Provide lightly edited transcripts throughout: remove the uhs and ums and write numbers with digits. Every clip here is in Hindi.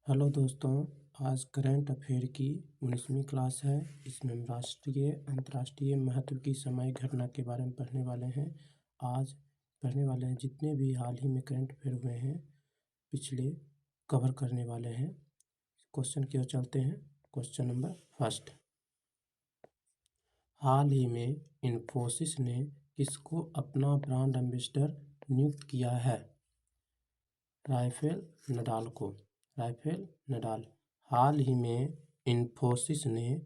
हेलो दोस्तों, आज करंट अफेयर की 19वीं क्लास है। इसमें हम राष्ट्रीय अंतर्राष्ट्रीय महत्व की सामयिक घटना के बारे में पढ़ने वाले हैं। आज पढ़ने वाले हैं जितने भी हाल ही में करंट अफेयर हुए हैं पिछले कवर करने वाले हैं। क्वेश्चन की ओर चलते हैं। क्वेश्चन नंबर फर्स्ट, हाल ही में इन्फोसिस ने किसको अपना ब्रांड एम्बेसडर नियुक्त किया है? राफेल नडाल को। Rafael Nadal. हाल ही में इन्फोसिस ने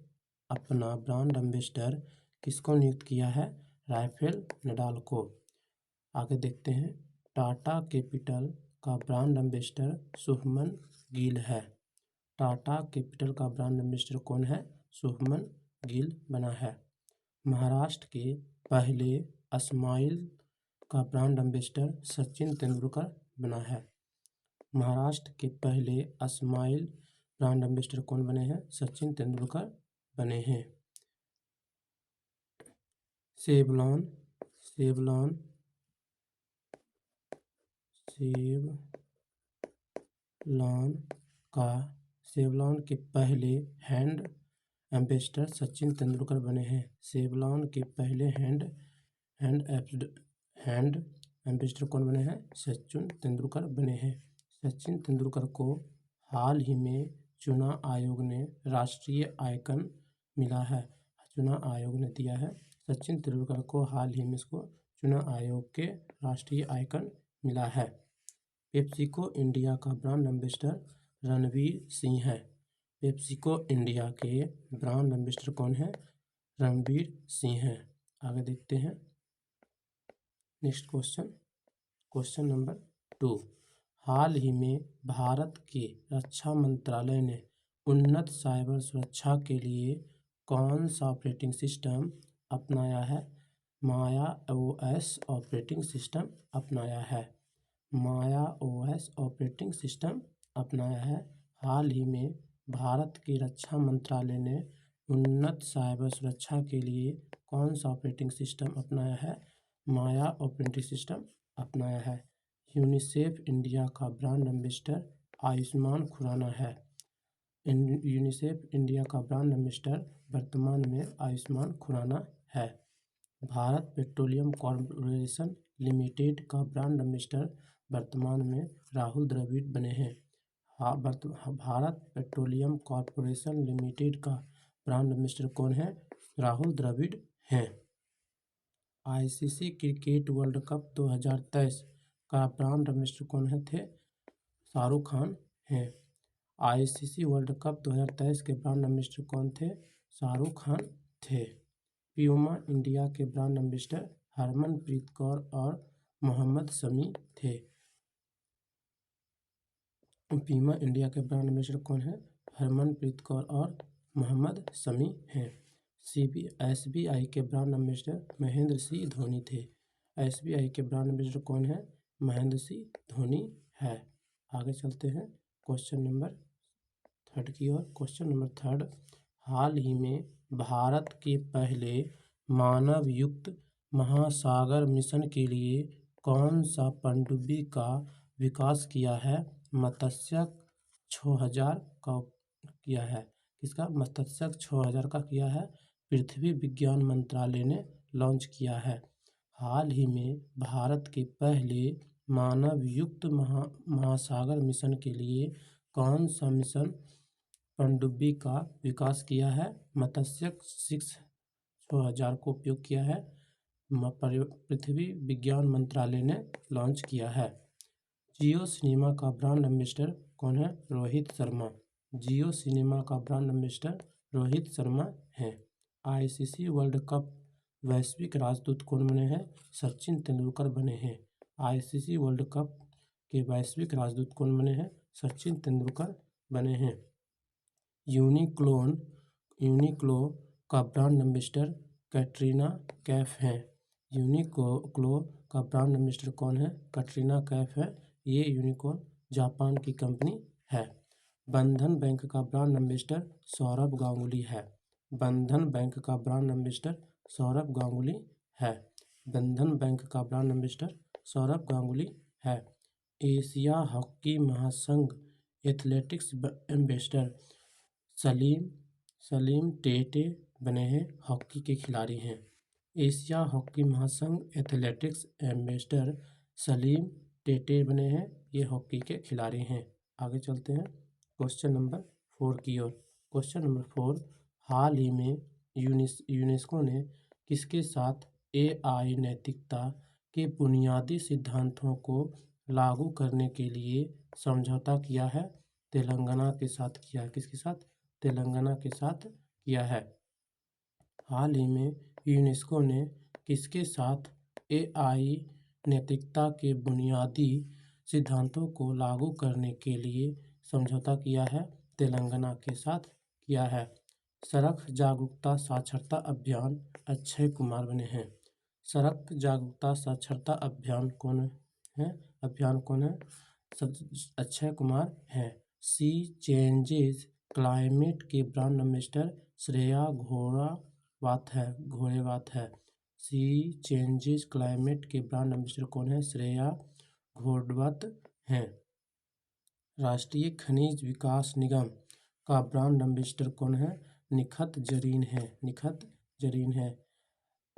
अपना ब्रांड एम्बेसडर किसको नियुक्त किया है? राफेल नडाल को। आगे देखते हैं। टाटा कैपिटल का ब्रांड एम्बेसडर शुभमन गिल है। टाटा कैपिटल का ब्रांड एम्बेसडर कौन है? शुभमन गिल बना है। महाराष्ट्र के पहले स्माइल का ब्रांड एम्बेसडर सचिन तेंदुलकर बना है। महाराष्ट्र के पहले स्माइल ब्रांड एम्बेसडर कौन बने हैं? सचिन तेंदुलकर बने हैं। सेवलॉन सेवलॉन सेवलॉन के पहले हैंड एम्बेसडर सचिन तेंदुलकर बने हैं। सेवलॉन के पहले हैंड एम्बेसडर कौन बने हैं? सचिन तेंदुलकर बने हैं। सचिन तेंदुलकर को हाल ही में चुनाव आयोग ने राष्ट्रीय आइकन मिला है। चुनाव आयोग ने दिया है सचिन तेंदुलकर को, हाल ही में इसको चुनाव आयोग के राष्ट्रीय आइकन मिला है। पेप्सिको इंडिया का ब्रांड एम्बेसडर रणवीर सिंह है। पेप्सिको इंडिया के ब्रांड एम्बेसडर कौन है? रणवीर सिंह है। आगे देखते हैं नेक्स्ट क्वेश्चन। क्वेश्चन नंबर 2, हाल ही में भारत के रक्षा मंत्रालय ने उन्नत साइबर सुरक्षा के लिए कौन सा ऑपरेटिंग सिस्टम अपनाया है? माया OS ऑपरेटिंग सिस्टम अपनाया है। माया OS ऑपरेटिंग सिस्टम अपनाया है। हाल ही में भारत के रक्षा मंत्रालय ने उन्नत साइबर सुरक्षा के लिए कौन सा ऑपरेटिंग सिस्टम अपनाया है? माया ऑपरेटिंग सिस्टम अपनाया है। यूनिसेफ इंडिया का ब्रांड एम्बेसडर आयुष्मान खुराना है। यूनिसेफ इंडिया का ब्रांड एम्बेसडर वर्तमान में आयुष्मान खुराना है। भारत पेट्रोलियम कॉर्पोरेशन लिमिटेड का ब्रांड एम्बेसडर वर्तमान में राहुल द्रविड़ बने हैं। भारत पेट्रोलियम कॉर्पोरेशन लिमिटेड का ब्रांड एम्बेसडर कौन है? राहुल द्रविड़ हैं। ICC क्रिकेट वर्ल्ड कप 2023 का ब्रांड एम्बेसडर कौन है थे? शाहरुख खान हैं। ICC वर्ल्ड कप 2023 के ब्रांड एम्बेसडर कौन थे? शाहरुख खान थे। प्यूमा इंडिया के ब्रांड एम्बेसडर हरमनप्रीत कौर और मोहम्मद शमी थे। प्यूमा इंडिया के ब्रांड एम्बेसडर कौन है? हरमनप्रीत कौर और मोहम्मद शमी हैं। SBI के ब्रांड एम्बेसडर महेंद्र सिंह धोनी थे। SBI के ब्रांड एम्बेसडर कौन है? महेंद्र सिंह धोनी है। आगे चलते हैं क्वेश्चन नंबर 3 की ओर। क्वेश्चन नंबर 3, हाल ही में भारत के पहले मानव युक्त महासागर मिशन के लिए कौन सा पनडुब्बी का विकास किया है? मत्स्यक 6000 का किया है। किसका? मत्स्यक 6000 का किया है। पृथ्वी विज्ञान मंत्रालय ने लॉन्च किया है। हाल ही में भारत के पहले मानव युक्त महासागर मिशन के लिए कौन सा मिशन पनडुब्बी का विकास किया है? मत्स्यक 6000 को उपयोग किया है। पृथ्वी विज्ञान मंत्रालय ने लॉन्च किया है। जियो सिनेमा का ब्रांड एम्बेसडर कौन है? रोहित शर्मा। जियो सिनेमा का ब्रांड एम्बेसडर रोहित शर्मा हैं। ICC वर्ल्ड कप वैश्विक राजदूत कौन बने हैं? सचिन तेंदुलकर बने हैं। ICC वर्ल्ड कप के वैश्विक राजदूत कौन बने हैं? सचिन तेंदुलकर बने हैं। यूनिक्लो का ब्रांड एम्बेसडर कैटरीना कैफ हैं। यूनिक्लो का ब्रांड एम्बेसडर कौन है? कैटरीना कैफ है। ये यूनिकॉर्न जापान की कंपनी है। बंधन बैंक का ब्रांड एम्बेसडर सौरभ गांगुली है। बंधन बैंक का ब्रांड एम्बेसडर सौरभ गांगुली है। बंधन बैंक का ब्रांड एम्बेसडर सौरभ गांगुली है। एशिया हॉकी महासंघ एथलेटिक्स एम्बेसडर सलीम टेटे बने हैं, हॉकी के खिलाड़ी हैं। एशिया हॉकी महासंघ एथलेटिक्स एम्बेसडर सलीम टेटे बने हैं, ये हॉकी के खिलाड़ी हैं। आगे चलते हैं क्वेश्चन नंबर 4 की ओर। क्वेश्चन नंबर 4, हाल ही में यूनेस्को ने किसके साथ AI नैतिकता के बुनियादी सिद्धांतों को लागू करने के लिए समझौता किया है? तेलंगाना के साथ किया है। किसके साथ? तेलंगाना के साथ किया है। हाल ही में यूनेस्को ने किसके साथ AI नैतिकता के बुनियादी सिद्धांतों को लागू करने के लिए समझौता किया है? तेलंगाना के साथ किया है। सड़क जागरूकता साक्षरता अभियान अक्षय कुमार बने हैं। सड़क जागरूकता साक्षरता अभियान कौन है? अक्षय कुमार हैं। सी चेंजेस क्लाइमेट के ब्रांड एम्बेसडर श्रेया घोड़ेवात है। सी चेंजेस क्लाइमेट के ब्रांड एम्बेसडर कौन है? श्रेया घोड़ेवात हैं। राष्ट्रीय खनिज विकास निगम का ब्रांड एम्बेसडर कौन है? निखत जरीन है।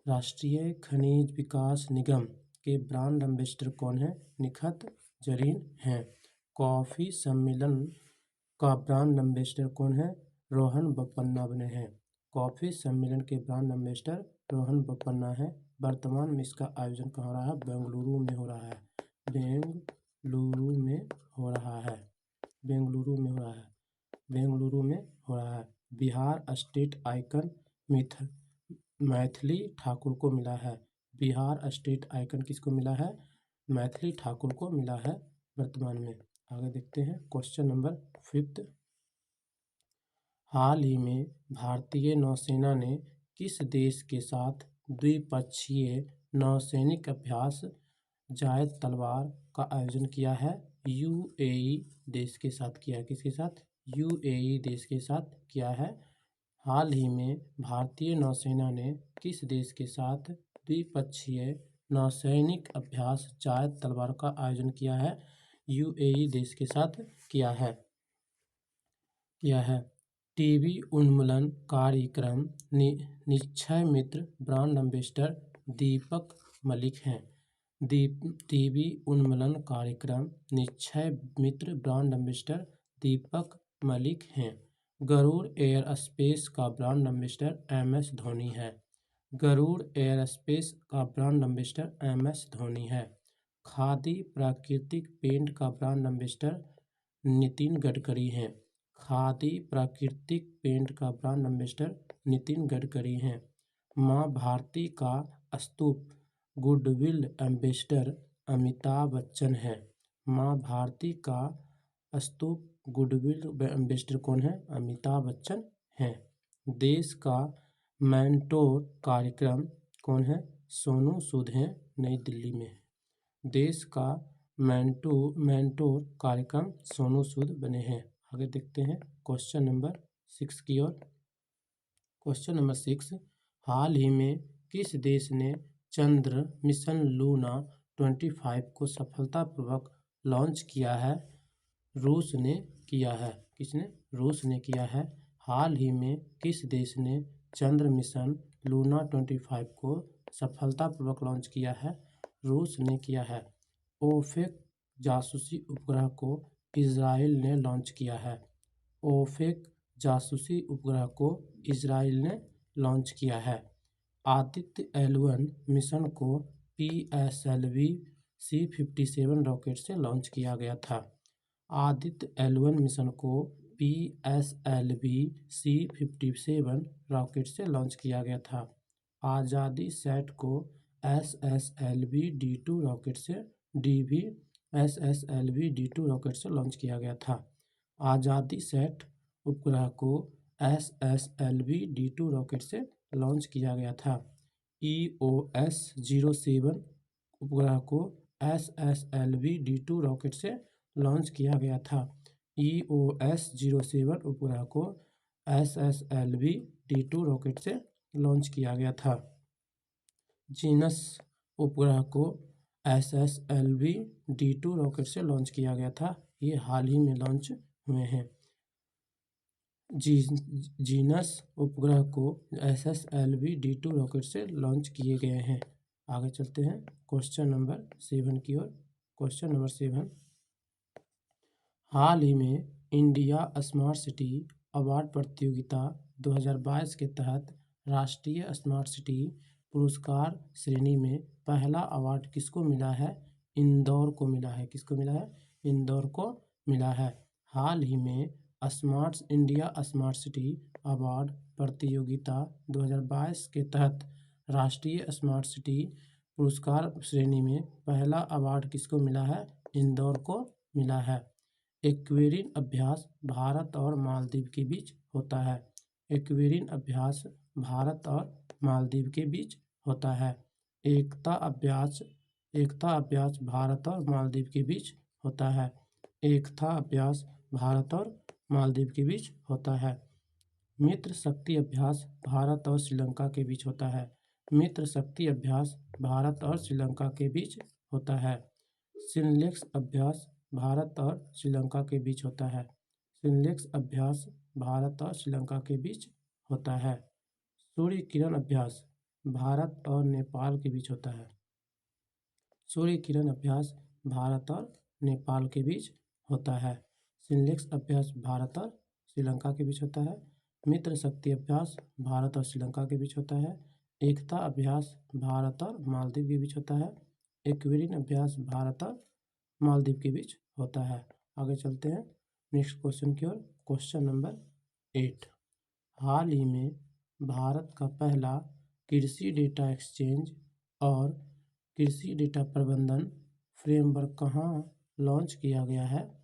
राष्ट्रीय खनिज विकास निगम के ब्रांड एम्बेसडर कौन है? निखत जरीन हैं। कॉफी सम्मेलन का ब्रांड एम्बेसडर कौन है? रोहन बोपन्ना बने हैं। कॉफी सम्मेलन के ब्रांड एम्बेसडर रोहन बोपन्ना है। वर्तमान में इसका आयोजन कहाँ हो रहा है? बेंगलुरु में हो रहा है। बिहार स्टेट आइकन मैथिली ठाकुर को मिला है। बिहार स्टेट आइकन किसको मिला है? मैथिली ठाकुर को मिला है वर्तमान में। आगे देखते हैं क्वेश्चन नंबर 5। हाल ही में भारतीय नौसेना ने किस देश के साथ द्विपक्षीय नौसैनिक अभ्यास जायद तलवार का आयोजन किया है? UAE देश के साथ किया है। किसके साथ? UAE देश के साथ किया है। हाल ही में भारतीय नौसेना ने किस देश के साथ द्विपक्षीय नौसैनिक अभ्यास जायद तलवार का आयोजन किया है? UAE देश के साथ किया है। टीबी उन्मूलन कार्यक्रम निक्षय मित्र ब्रांड एम्बेसडर दीपक मलिक हैं। टीबी उन्मूलन कार्यक्रम निक्षय मित्र ब्रांड एम्बेसडर दीपक मलिक हैं। गरुड़ एयरस्पेस का ब्रांड एम्बेसडर MS धोनी है। गरुड़ एयरस्पेस का ब्रांड एम्बेसडर MS धोनी है। खादी प्राकृतिक पेंट का ब्रांड एम्बेसडर नितिन गडकरी हैं। खादी प्राकृतिक पेंट का ब्रांड एम्बेसडर नितिन गडकरी हैं। मां भारती का स्तूप गुडविल एम्बेसडर अमिताभ बच्चन है। मां भारती का स्तूप गुडविल एम्बेसडर कौन है? अमिताभ बच्चन हैं। देश का मेंटोर कार्यक्रम कौन है? सोनू सूद हैं, नई दिल्ली में। देश का मेंटोर कार्यक्रम सोनू सूद बने हैं। आगे देखते हैं क्वेश्चन नंबर 6 की ओर। क्वेश्चन नंबर 6, हाल ही में किस देश ने चंद्र मिशन लूना 25 को सफलतापूर्वक लॉन्च किया है? रूस ने किया है। किसने? रूस ने किया है। हाल ही में किस देश ने चंद्र मिशन लूना 25 को सफलतापूर्वक लॉन्च किया है? रूस ने किया है। ओफेक जासूसी उपग्रह को इजराइल ने लॉन्च किया है। ओफेक जासूसी उपग्रह को इजराइल ने लॉन्च किया है। आदित्य L1 मिशन को PSLV C-57 रॉकेट से लॉन्च किया गया था। आदित्य L1 मिशन को PSLV C-57 रॉकेट से लॉन्च किया गया था। आजादी सैट को SSLV D2 रॉकेट से लॉन्च किया गया था। आजादी सैट उपग्रह को SSLV D2 रॉकेट से लॉन्च किया गया था। EOS-07 उपग्रह को SSLV D2 रॉकेट से लॉन्च किया गया था। EOS-07 उपग्रह को SSLV D2 रॉकेट से लॉन्च किया गया था। जीनस उपग्रह को SSLV D2 रॉकेट से लॉन्च किया गया था। ये हाल ही में लॉन्च हुए हैं। जीनस उपग्रह को SSLV-D2 रॉकेट से लॉन्च किए गए हैं। आगे चलते हैं क्वेश्चन नंबर 7 की ओर। क्वेश्चन नंबर 7, हाल ही में इंडिया स्मार्ट सिटी अवार्ड प्रतियोगिता 2022 के तहत राष्ट्रीय स्मार्ट सिटी पुरस्कार श्रेणी में पहला अवार्ड किसको मिला है? इंदौर को मिला है। किसको मिला है? इंदौर को मिला है। हाल ही में इंडिया स्मार्ट सिटी अवार्ड प्रतियोगिता 2022 के तहत राष्ट्रीय स्मार्ट सिटी पुरस्कार श्रेणी में पहला अवार्ड किसको मिला है? इंदौर को मिला है। एक्वेरिन अभ्यास भारत और मालदीव के बीच होता है। एक्वेरिन अभ्यास भारत और मालदीव के बीच होता है। एकता अभ्यास भारत और मालदीव के बीच होता है। एकता अभ्यास भारत और मालदीव के बीच होता है। मित्र शक्ति अभ्यास भारत और श्रीलंका के बीच होता है। मित्र शक्ति अभ्यास भारत और श्रीलंका के बीच होता है। सिनलेक्स अभ्यास भारत और श्रीलंका के बीच होता है। सिनलेक्स अभ्यास भारत और श्रीलंका के बीच होता है। सूर्य किरण अभ्यास भारत और नेपाल के बीच होता है। सूर्य किरण अभ्यास भारत और नेपाल के बीच होता है। सिनलेक्स अभ्यास भारत और श्रीलंका के बीच होता है। मित्र शक्ति अभ्यास भारत और श्रीलंका के बीच होता है। एकता अभ्यास भारत और मालदीव के बीच होता है। एक्वेरिन अभ्यास भारत और मालदीव के बीच होता है। आगे चलते हैं नेक्स्ट क्वेश्चन की ओर। क्वेश्चन नंबर 8, हाल ही में भारत का पहला कृषि डेटा एक्सचेंज और कृषि डेटा प्रबंधन फ्रेमवर्क कहाँ लॉन्च किया गया है?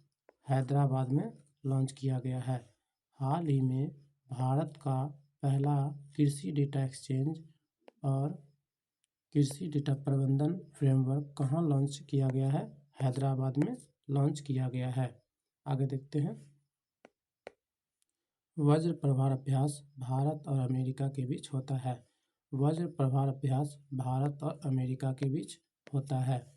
हैदराबाद में लॉन्च किया गया है। हाल ही में भारत का पहला कृषि डेटा एक्सचेंज और कृषि डेटा प्रबंधन फ्रेमवर्क कहाँ लॉन्च किया गया है? हैदराबाद में लॉन्च किया गया है। आगे देखते हैं। वज्र प्रभार अभ्यास भारत और अमेरिका के बीच होता है। वज्र प्रभार अभ्यास भारत और अमेरिका के बीच होता है।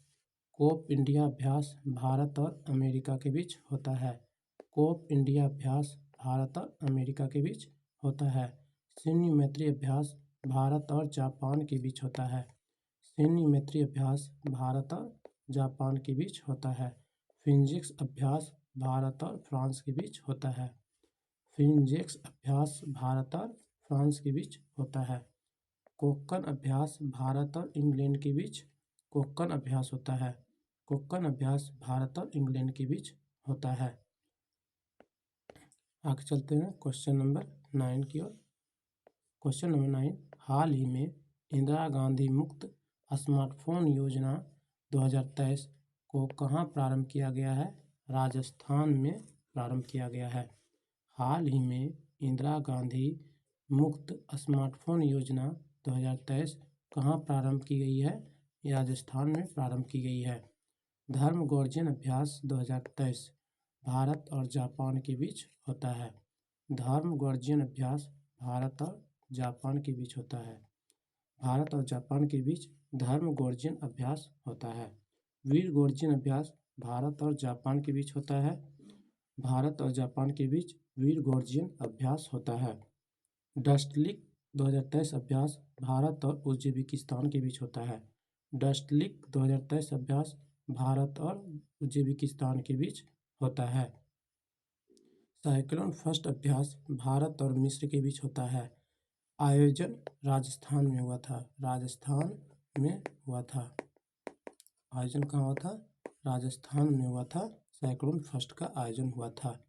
कोप इंडिया अभ्यास भारत और अमेरिका के बीच होता है। कोप इंडिया अभ्यास भारत और अमेरिका के बीच होता है। सैन्य मैत्री अभ्यास भारत और जापान के बीच होता है। सैन्य मैत्री अभ्यास भारत और जापान के बीच होता है। फिंजिक्स अभ्यास भारत और फ्रांस के बीच होता है। फिंजिक्स अभ्यास भारत और फ्रांस के बीच होता है। कोक्कन अभ्यास भारत और इंग्लैंड के बीच कोक्कन अभ्यास होता है। कोक्कन अभ्यास भारत और इंग्लैंड के बीच होता है। आगे चलते हैं क्वेश्चन नंबर 9 की ओर। क्वेश्चन नंबर 9, हाल ही में इंदिरा गांधी मुक्त स्मार्टफोन योजना 2023 को कहाँ प्रारंभ किया गया है? राजस्थान में प्रारंभ किया गया है। हाल ही में इंदिरा गांधी मुक्त स्मार्टफोन योजना 2023 कहाँ प्रारंभ की गई है? राजस्थान में प्रारंभ की गई है। धर्म गौर्जन अभ्यास 2023 भारत और जापान के बीच होता है। धर्म गौर्जन अभ्यास भारत और जापान के बीच होता है। भारत और जापान के बीच धर्म गौर्जन अभ्यास होता है। वीर गौर्जन अभ्यास भारत और जापान के बीच होता है। भारत और जापान के बीच वीर गौर्जन अभ्यास होता है। डस्टलिक 2023 अभ्यास भारत और उज्बेकिस्तान के बीच होता है। डस्टलिक 2023 अभ्यास भारत और उज्बेकिस्तान के बीच होता है। साइक्लोन फर्स्ट अभ्यास भारत और मिस्र के बीच होता है। आयोजन राजस्थान में हुआ था। राजस्थान में हुआ था। आयोजन कहाँ हुआ था? राजस्थान में हुआ था। साइक्लोन फर्स्ट का आयोजन हुआ था।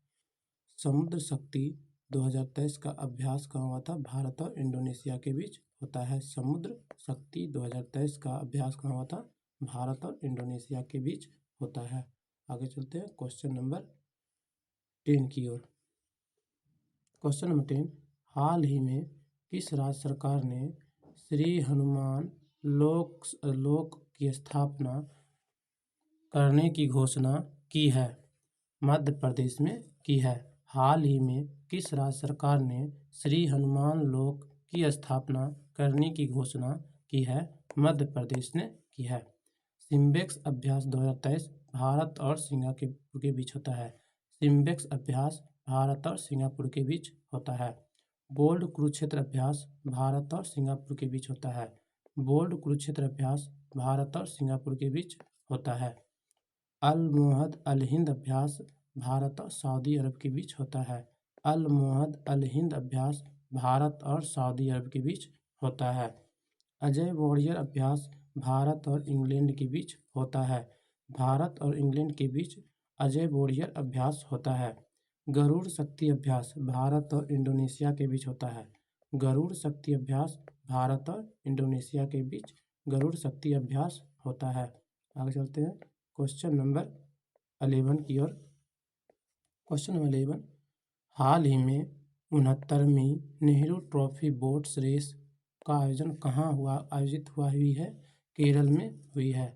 समुद्र शक्ति 2023 का अभ्यास कहाँ हुआ था? भारत और इंडोनेशिया के बीच होता है। समुद्र शक्ति 2023 का अभ्यास कहाँ हुआ था? भारत और इंडोनेशिया के बीच होता है। आगे चलते हैं क्वेश्चन नंबर 10 की ओर। क्वेश्चन नंबर 10, हाल ही में किस राज्य सरकार ने श्री हनुमान लोक की स्थापना करने की घोषणा की है? मध्य प्रदेश में की है। हाल ही में किस राज्य सरकार ने श्री हनुमान लोक की स्थापना करने की घोषणा की है? मध्य प्रदेश ने की है। सिम्बेक्स अभ्यास 2023 भारत और सिंगापुर के बीच होता है। सिम्बेक्स अभ्यास भारत और सिंगापुर के बीच होता है। बोल्ड कुरुक्षेत्र अभ्यास भारत और सिंगापुर के बीच होता है। बोल्ड कुरुक्षेत्र अभ्यास भारत और सिंगापुर के बीच होता है। अल मोहद अल हिंद अभ्यास भारत और सऊदी अरब के बीच होता है। अल मोहद अल हिंद अभ्यास भारत और सऊदी अरब के बीच होता है। अजय वॉरियर अभ्यास भारत और इंग्लैंड के बीच होता है। भारत और इंग्लैंड के बीच अजय वॉरियर अभ्यास होता है। गरुड़ शक्ति अभ्यास भारत और इंडोनेशिया के बीच होता है। गरुड़ शक्ति अभ्यास भारत और इंडोनेशिया के बीच गरुड़ शक्ति अभ्यास होता है। आगे चलते हैं क्वेश्चन नंबर 11 की ओर। क्वेश्चन नंबर 11, हाल ही में 69वीं नेहरू ट्रॉफी बोट्स रेस का आयोजन कहाँ आयोजित हुई है? केरल में हुई है।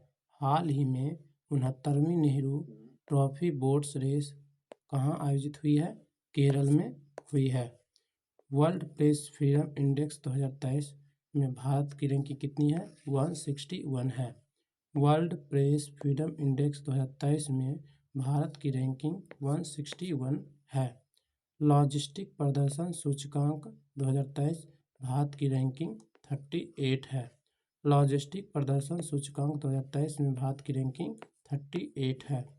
हाल ही में 69वीं नेहरू ट्रॉफी बोट्स रेस कहाँ आयोजित हुई है? केरल में हुई है। वर्ल्ड प्रेस फ्रीडम इंडेक्स 2023 में भारत की रैंकिंग कितनी है? 161 है। वर्ल्ड प्रेस फ्रीडम इंडेक्स 2023 में भारत की रैंकिंग 161 है। लॉजिस्टिक प्रदर्शन सूचकांक 2023 भारत की रैंकिंग 38 है। लॉजिस्टिक प्रदर्शन सूचकांक 2023 में भारत की रैंकिंग 38 है।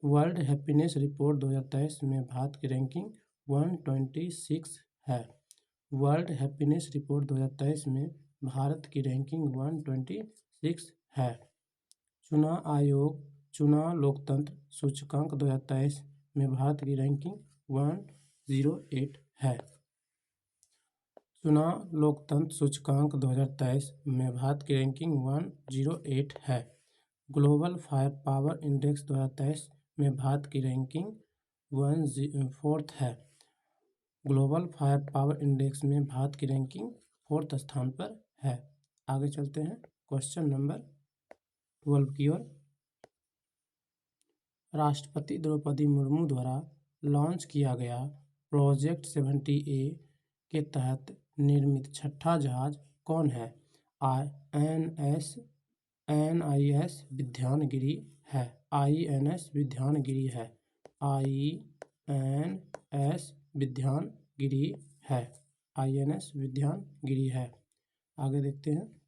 वर्ल्ड हैप्पीनेस रिपोर्ट 2023 में भारत की रैंकिंग 126 है। वर्ल्ड हैप्पीनेस रिपोर्ट 2023 में भारत की रैंकिंग 126 है। चुनाव आयोग चुनाव लोकतंत्र सूचकांक 2023 में भारत की रैंकिंग 108 है। चुनाव लोकतंत्र सूचकांक 2023 में भारत की रैंकिंग 108 है। ग्लोबल फायर पावर इंडेक्स 2023 में भारत की रैंकिंग 14 है। ग्लोबल फायर पावर इंडेक्स में भारत की रैंकिंग 4th स्थान पर है। आगे चलते हैं क्वेश्चन नंबर 12 की ओर। राष्ट्रपति द्रौपदी मुर्मू द्वारा लॉन्च किया गया प्रोजेक्ट 70A के तहत निर्मित छठा जहाज कौन है? INS विद्यानगिरी है। INS विद्यानगिरी है। INS विद्यानगिरी है। INS विद्यानगिरी है। आगे देखते हैं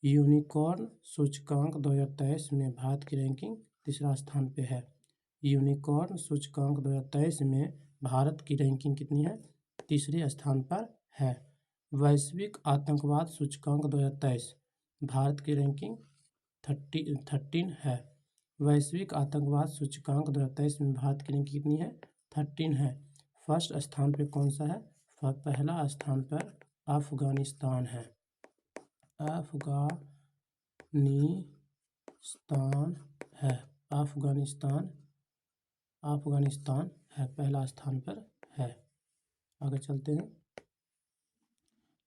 यूनिकॉर्न सूचकांक 2023 में भारत की रैंकिंग 3रा स्थान पे है। यूनिकॉर्न सूचकांक 2023 में भारत की रैंकिंग कितनी है? 3रे स्थान पर है। वैश्विक आतंकवाद सूचकांक 2023 भारत की रैंकिंग 13 है। वैश्विक आतंकवाद सूचकांक 2023 में भारत की रैंकिंग कितनी है? 13 है। फर्स्ट स्थान पे कौन सा है? पहला स्थान पर अफगानिस्तान है। अफगानिस्तान है। अफगानिस्तान है, पहला स्थान पर है। आगे चलते हैं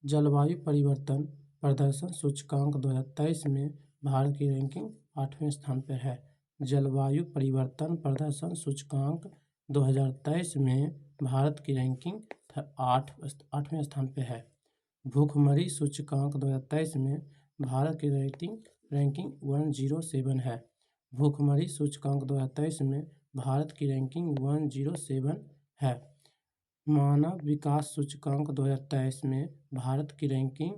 जलवायु परिवर्तन प्रदर्शन सूचकांक 2023 में भारत की रैंकिंग 8वें स्थान पर है। जलवायु परिवर्तन प्रदर्शन सूचकांक 2023 में भारत की रैंकिंग 8वें स्थान पर है। भूखमरी सूचकांक 2023 में भारत की रैंकिंग 107 है। भूखमरी सूचकांक 2023 में भारत की रैंकिंग 107 है। मानव विकास सूचकांक 2023 में भारत की रैंकिंग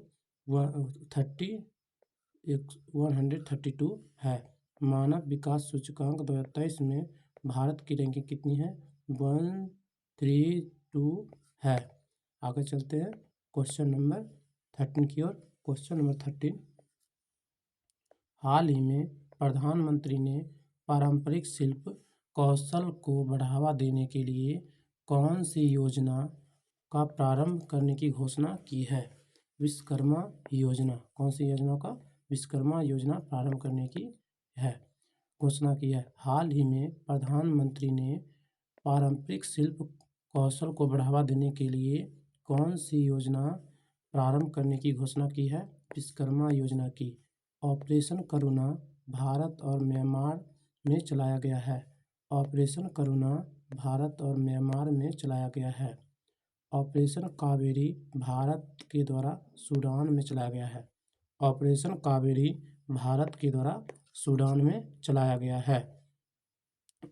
132 है। मानव विकास सूचकांक 2023 में भारत की रैंकिंग कितनी है? 132 है। आगे चलते हैं क्वेश्चन नंबर 13 की ओर। क्वेश्चन नंबर 13, हाल ही में प्रधानमंत्री ने पारंपरिक शिल्प कौशल को बढ़ावा देने के लिए कौन सी योजना का प्रारंभ करने की घोषणा की है? विश्वकर्मा योजना। कौन सी योजना का? विश्वकर्मा योजना प्रारंभ करने की है घोषणा की है। हाल ही में प्रधानमंत्री ने पारंपरिक शिल्प कौशल को बढ़ावा देने के लिए कौन सी योजना प्रारंभ करने की घोषणा की है? विश्वकर्मा योजना की। ऑपरेशन करुणा भारत और म्यांमार में चलाया गया है। ऑपरेशन करुणा भारत और म्यांमार में चलाया गया है। ऑपरेशन कावेरी भारत के द्वारा सूडान में चलाया गया है। ऑपरेशन कावेरी भारत के द्वारा सूडान में चलाया गया है।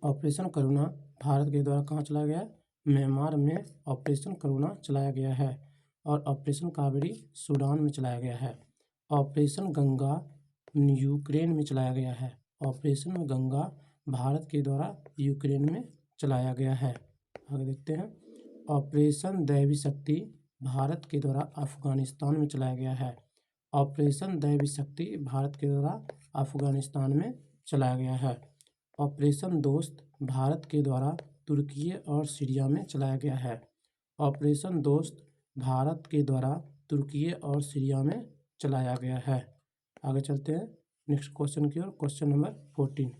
ऑपरेशन करुणा भारत के द्वारा कहाँ चलाया गया? म्यांमार में ऑपरेशन करुणा चलाया गया है और ऑपरेशन कावेरी सूडान में चलाया गया है। ऑपरेशन गंगा यूक्रेन में चलाया गया है। ऑपरेशन गंगा भारत के द्वारा यूक्रेन में चलाया गया है। आगे देखते हैं। ऑपरेशन दैवी शक्ति भारत के द्वारा अफगानिस्तान में चलाया गया है। ऑपरेशन दैवी शक्ति भारत के द्वारा अफगानिस्तान में चलाया गया है। ऑपरेशन दोस्त भारत के द्वारा तुर्की और सीरिया में चलाया गया है। ऑपरेशन दोस्त भारत के द्वारा तुर्की और सीरिया में चलाया गया है। आगे चलते हैं नेक्स्ट क्वेश्चन की ओर। Question number 14।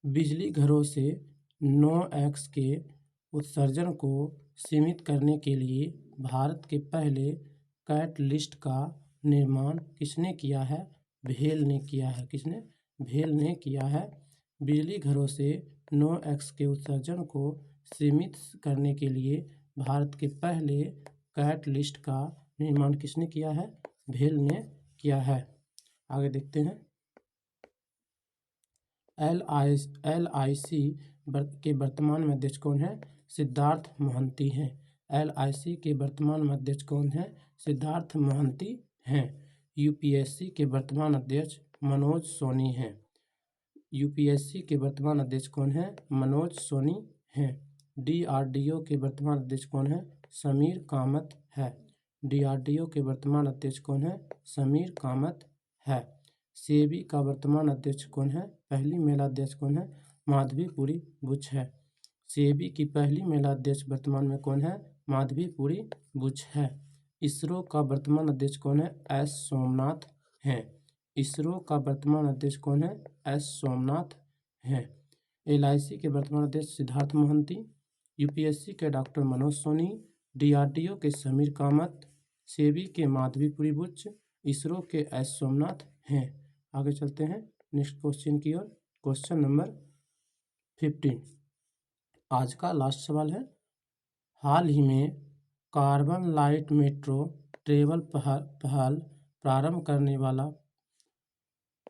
बिजली घरों से NOx के उत्सर्जन को सीमित करने के लिए भारत के पहले कैटलिस्ट का निर्माण किसने किया है? भेल ने किया है। किसने? भेल ने किया है। बिजली घरों से NOx के उत्सर्जन को सीमित करने के लिए भारत के पहले कैटलिस्ट का निर्माण किसने किया है? भेल ने किया है। आगे देखते हैं। LIC के वर्तमान में अध्यक्ष कौन है? सिद्धार्थ मोहंती हैं। LIC के वर्तमान में अध्यक्ष कौन है? सिद्धार्थ मोहंती हैं। UPSC के वर्तमान अध्यक्ष मनोज सोनी हैं। UPSC के वर्तमान अध्यक्ष कौन है? मनोज सोनी हैं। DRDO के वर्तमान अध्यक्ष कौन है? समीर कामत है। DRDO के वर्तमान अध्यक्ष कौन है? समीर कामत है। सेबी का वर्तमान अध्यक्ष कौन है? पहली महिला अध्यक्ष कौन है? माधवीपुरी बुच है। सेबी की पहली महिला अध्यक्ष वर्तमान में कौन है? माधवीपुरी बुच है। इसरो का वर्तमान अध्यक्ष कौन है? S सोमनाथ हैं। इसरो का वर्तमान अध्यक्ष कौन है? S सोमनाथ हैं। LIC के वर्तमान अध्यक्ष सिद्धार्थ मोहंती, UPSC के डॉक्टर मनोज सोनी, DRDO के समीर कामत, सेबी के माधवीपुरी बुच, इसरो के S सोमनाथ हैं। आगे चलते हैं नेक्स्ट क्वेश्चन की ओर। Question number 15। आज का लास्ट सवाल है। हाल ही में कार्बन लाइट मेट्रो ट्रेवल पहल प्रारंभ करने वाला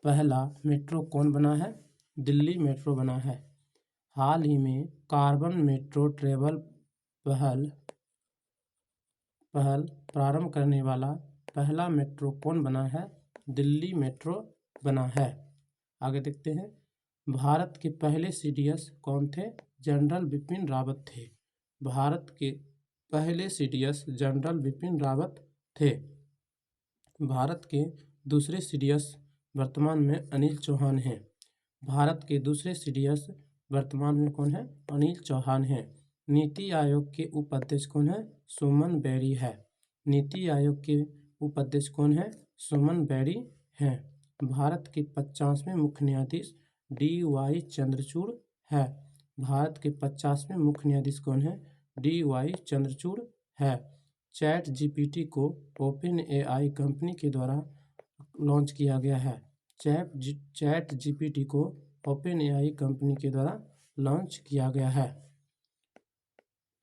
पहला मेट्रो कौन बना है? दिल्ली मेट्रो बना है। हाल ही में कार्बन मेट्रो ट्रेवल पहल प्रारंभ करने वाला पहला मेट्रो कौन बना है? दिल्ली मेट्रो बना है। आगे देखते हैं। भारत के पहले CDS कौन थे? जनरल बिपिन रावत थे। भारत के पहले CDS जनरल बिपिन रावत थे। भारत के दूसरे CDS वर्तमान में अनिल चौहान हैं। भारत के दूसरे CDS वर्तमान में कौन है? अनिल चौहान हैं। नीति आयोग के उपाध्यक्ष कौन है? सुमन बेरी है। नीति आयोग के उपाध्यक्ष कौन है? सुमन बेरी हैं। भारत के 50वें मुख्य न्यायाधीश DY चंद्रचूड़ है। भारत के 50वें मुख्य न्यायाधीश कौन है? DY चंद्रचूड़ है। ChatGPT को OpenAI कंपनी के द्वारा लॉन्च किया गया है। ChatGPT को OpenAI कंपनी के द्वारा लॉन्च किया गया है।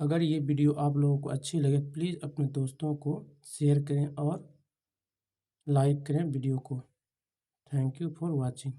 अगर ये वीडियो आप लोगों को अच्छी लगे प्लीज़ अपने दोस्तों को शेयर करें और लाइक करें वीडियो को। Thank you for watching.